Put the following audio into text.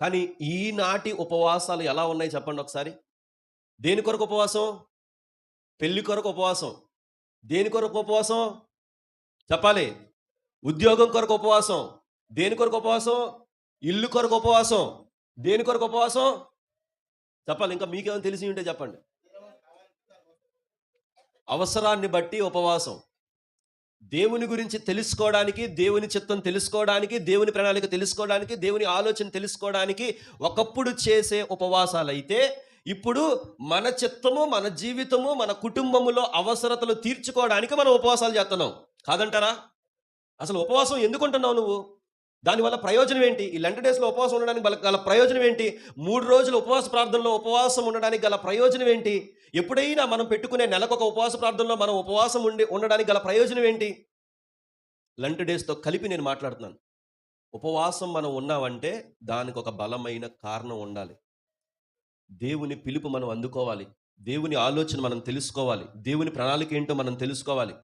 కానీ ఈనాటి ఉపవాసాలు ఎలా ఉన్నాయి చెప్పండి ఒకసారి? దేని కొరకు ఉపవాసం? పెళ్లి కొరకు ఉపవాసం. దేని కొరకు ఉపవాసం? చెప్పాలి. ఉద్యోగం కొరకు ఉపవాసం. దేని కొరకు ఉపవాసం? ఇల్లు కొరకు ఉపవాసం. దేని కొరకు ఉపవాసం? చెప్పాలి. ఇంకా మీకేమైనా తెలిసి ఉంటే చెప్పండి. అవసరాన్ని బట్టి ఉపవాసం. దేవుని గురించి తెలుసుకోవడానికి, దేవుని చిత్తం తెలుసుకోవడానికి, దేవుని ప్రణాళిక తెలుసుకోవడానికి, దేవుని ఆలోచన తెలుసుకోవడానికి ఒకప్పుడు చేసే ఉపవాసాలైతే, ఇప్పుడు మన చిత్తము, మన జీవితము, మన కుటుంబములో అవసరతలు తీర్చుకోవడానికి మనం ఉపవాసాలు చేస్తున్నాం. కాదంటారా? అసలు ఉపవాసం ఎందుకుంటున్నావు నువ్వు? దానివల్ల ప్రయోజనం ఏంటి? ఈ లెంట్ డేస్‌లో ఉపవాసం ఉండడానికి గల ప్రయోజనం ఏంటి? 3 రోజులు ఉపవాస ప్రార్థనలో ఉపవాసం ఉండడానికి గల ప్రయోజనం ఏంటి? ఎప్పుడైనా మనం పెట్టుకునే నెలకొక ఉపవాస ప్రార్థనలో మనం ఉపవాసం ఉండడానికి గల ప్రయోజనం ఏంటి? లెంట్ డేస్‌తో కలిపి నేను మాట్లాడుతున్నాను. ఉపవాసం మనం ఉన్నామంటే దానికి ఒక బలమైన కారణం ఉండాలి. దేవుని పిలుపు మనం అందుకోవాలి. దేవుని ఆలోచన మనం తెలుసుకోవాలి. దేవుని ప్రణాళిక ఏంటో మనం తెలుసుకోవాలి.